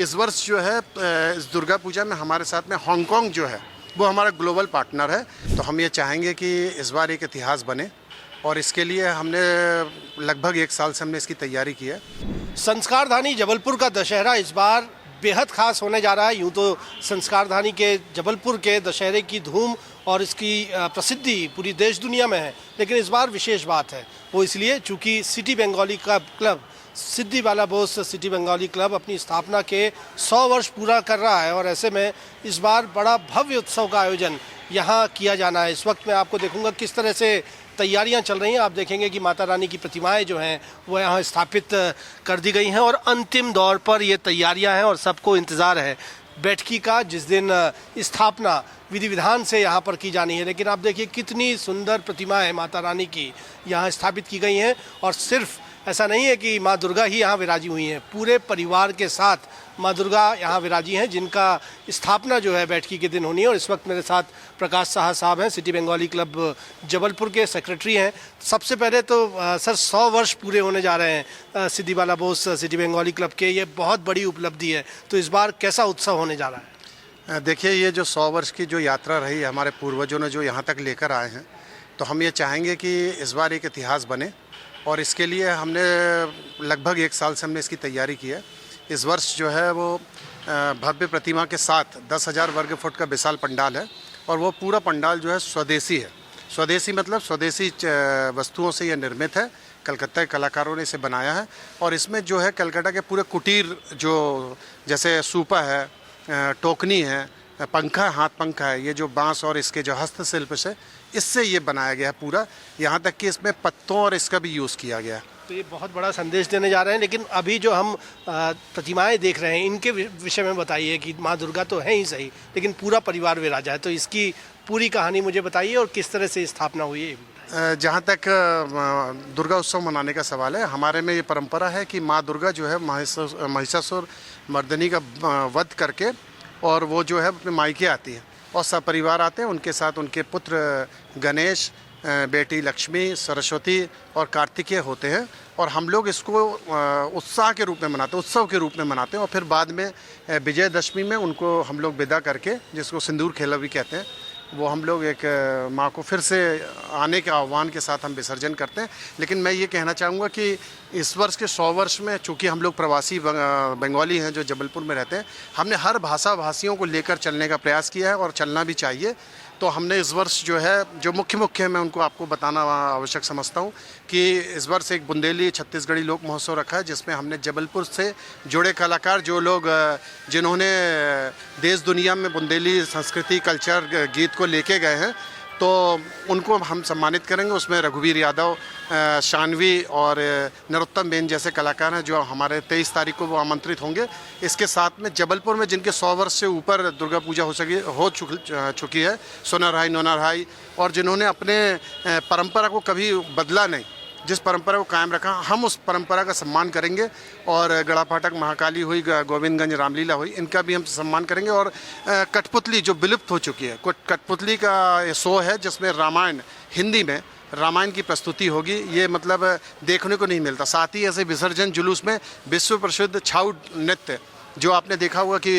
इस वर्ष जो है इस दुर्गा पूजा में हमारे साथ में हांगकांग जो है वो हमारा ग्लोबल पार्टनर है। तो हम ये चाहेंगे कि इस बार एक इतिहास बने और इसके लिए हमने लगभग 1 साल से हमने इसकी तैयारी की है। संस्कारधानी जबलपुर का दशहरा इस बार बेहद खास होने जा रहा है। यूँ तो संस्कारधानी के जबलपुर के दशहरे की धूम और इसकी प्रसिद्धि पूरी देश दुनिया में है, लेकिन इस बार विशेष बात है वो इसलिए चूँकि सिटी बंगाली क्लब सिद्धि बाला बोस सिटी बंगाली क्लब अपनी स्थापना के 100 वर्ष पूरा कर रहा है और ऐसे में इस बार बड़ा भव्य उत्सव का आयोजन यहाँ किया जाना है। इस वक्त मैं आपको देखूंगा किस तरह से तैयारियां चल रही हैं। आप देखेंगे कि माता रानी की प्रतिमाएं जो हैं वो यहाँ स्थापित कर दी गई हैं और अंतिम दौर पर ये तैयारियां हैं और सबको इंतज़ार है बैठकी का, जिस दिन स्थापना विधि विधान से यहाँ पर की जानी है। लेकिन आप देखिए कितनी सुंदर प्रतिमाएं माता रानी की यहाँ स्थापित की गई हैं और सिर्फ ऐसा नहीं है कि माँ दुर्गा ही यहाँ विराजी हुई हैं, पूरे परिवार के साथ माँ दुर्गा यहाँ विराजी हैं जिनका स्थापना जो है बैठकी के दिन होनी है। और इस वक्त मेरे साथ प्रकाश साहा साहब हैं, सिटी बंगाली क्लब जबलपुर के सेक्रेटरी हैं। सबसे पहले तो सर 100 वर्ष पूरे होने जा रहे हैं सिद्धि बाला बोस सिटी बंगाली क्लब के, ये बहुत बड़ी उपलब्धि है। तो इस बार कैसा उत्सव होने जा रहा है? देखिए, ये जो 100 वर्ष की जो यात्रा रही हमारे पूर्वजों ने जो यहाँ तक लेकर आए हैं, तो हम ये चाहेंगे कि इस बार एक इतिहास बने और इसके लिए हमने लगभग 1 साल से हमने इसकी तैयारी की है। इस वर्ष जो है वो भव्य प्रतिमा के साथ 10,000 वर्ग फुट का विशाल पंडाल है और वो पूरा पंडाल जो है स्वदेशी है। स्वदेशी मतलब स्वदेशी वस्तुओं से यह निर्मित है। कलकत्ता के कलाकारों ने इसे बनाया है और इसमें जो है कलकत्ता के पूरे कुटीर जो जैसे सूपा है, टोकनी है, पंखा, हाथ पंखा है, ये जो बांस और इसके जो हस्तशिल्प से इससे ये बनाया गया है पूरा, यहाँ तक कि इसमें पत्तों और इसका भी यूज़ किया गया है। तो ये बहुत बड़ा संदेश देने जा रहे हैं। लेकिन अभी जो हम प्रतिमाएं देख रहे हैं इनके विषय में बताइए कि माँ दुर्गा तो है ही सही, लेकिन पूरा परिवार विराजा है, तो इसकी पूरी कहानी मुझे बताइए और किस तरह से स्थापना हुई है। जहाँ तक दुर्गा उत्सव मनाने का सवाल है, हमारे में ये परंपरा है कि माँ दुर्गा जो है महिषासुर मर्दनी का वध करके और वो जो है अपने मायके आती है और सपरिवार आते हैं, उनके साथ उनके पुत्र गणेश, बेटी लक्ष्मी, सरस्वती और कार्तिकेय होते हैं और हम लोग इसको उत्साह के रूप में मनाते हैं, उत्सव के रूप में मनाते हैं और फिर बाद में विजयदशमी में उनको हम लोग विदा करके, जिसको सिंदूर खेला भी कहते हैं, वो हम लोग एक माँ को फिर से आने के आह्वान के साथ हम विसर्जन करते हैं। लेकिन मैं ये कहना चाहूँगा कि इस वर्ष के 100 वर्ष में चूँकि हम लोग प्रवासी बंगाली हैं जो जबलपुर में रहते हैं, हमने हर भाषा भाषियों को लेकर चलने का प्रयास किया है और चलना भी चाहिए। तो हमने इस वर्ष जो है जो मुख्य मैं उनको आपको बताना आवश्यक समझता हूँ कि इस वर्ष एक बुंदेली छत्तीसगढ़ी लोक महोत्सव रखा है जिसमें हमने जबलपुर से जुड़े कलाकार, जो लोग जिन्होंने देश दुनिया में बुंदेली संस्कृति कल्चर गीत को लेके गए हैं, तो उनको हम सम्मानित करेंगे। उसमें रघुवीर यादव, शानवी और नरोत्तम बेन जैसे कलाकार हैं जो हमारे 23 तारीख को वो आमंत्रित होंगे। इसके साथ में जबलपुर में जिनके 100 वर्ष से ऊपर दुर्गा पूजा हो चुकी है, सोनाराई नोनाराई, और जिन्होंने अपने परंपरा को कभी बदला नहीं, जिस परंपरा को कायम रखा, हम उस परंपरा का सम्मान करेंगे। और गड़ा फाटक महाकाली हुई, गोविंदगंज रामलीला हुई, इनका भी हम सम्मान करेंगे। और कठपुतली जो विलुप्त हो चुकी है, कठपुतली का शो है जिसमें रामायण, हिंदी में रामायण की प्रस्तुति होगी, ये मतलब देखने को नहीं मिलता। साथ ही ऐसे विसर्जन जुलूस में विश्व प्रसिद्ध छाऊ नृत्य जो आपने देखा होगा कि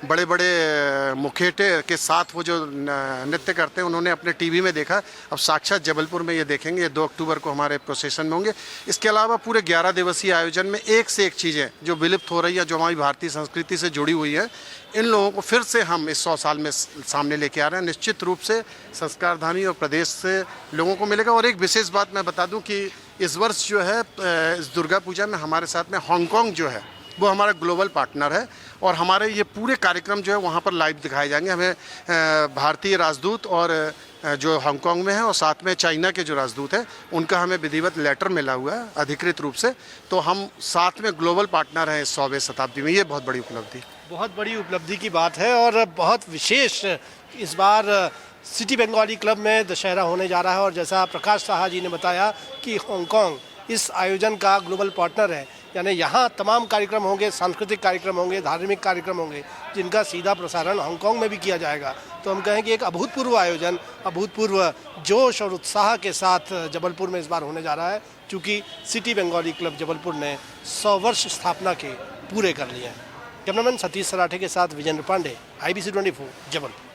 बड़े बड़े मुखेटे के साथ वो जो नृत्य करते हैं, उन्होंने अपने टीवी में देखा, अब साक्षात जबलपुर में ये देखेंगे। ये 2 अक्टूबर को हमारे प्रोसेशन में होंगे। इसके अलावा पूरे 11 दिवसीय आयोजन में एक से एक चीज़ें जो विलुप्त हो रही है, जो हमारी भारतीय संस्कृति से जुड़ी हुई है, इन लोगों को फिर से हम इस 100 साल में सामने लेके आ रहे हैं। निश्चित रूप से संस्कारधानी और प्रदेश से लोगों को मिलेगा। और एक विशेष बात मैं बता दूँ कि इस वर्ष जो है इस दुर्गा पूजा में हमारे साथ में हांगकांग जो है वो हमारा ग्लोबल पार्टनर है और हमारे ये पूरे कार्यक्रम जो है वहाँ पर लाइव दिखाए जाएंगे। हमें भारतीय राजदूत और जो हांगकांग में है और साथ में चाइना के जो राजदूत हैं, उनका हमें विधिवत लेटर मिला हुआ है अधिकृत रूप से। तो हम साथ में ग्लोबल पार्टनर हैं इस 100वीं शताब्दी में। ये बहुत बड़ी उपलब्धि, बहुत बड़ी उपलब्धि की बात है और बहुत विशेष इस बार सिटी बंगाली क्लब में दशहरा होने जा रहा है। और जैसा प्रकाश साहा जी ने बताया कि हांगकांग इस आयोजन का ग्लोबल पार्टनर है, यानी यहाँ तमाम कार्यक्रम होंगे, सांस्कृतिक कार्यक्रम होंगे, धार्मिक कार्यक्रम होंगे, जिनका सीधा प्रसारण हांगकांग में भी किया जाएगा। तो हम कहें कि एक अभूतपूर्व आयोजन, अभूतपूर्व जोश और उत्साह के साथ जबलपुर में इस बार होने जा रहा है, चूँकि सिटी बंगाली क्लब जबलपुर ने 100 वर्ष स्थापना के पूरे कर लिए हैं। कैमरामैन सतीश सराठे के साथ विजेंद्र पांडे, IBC 24, जबलपुर।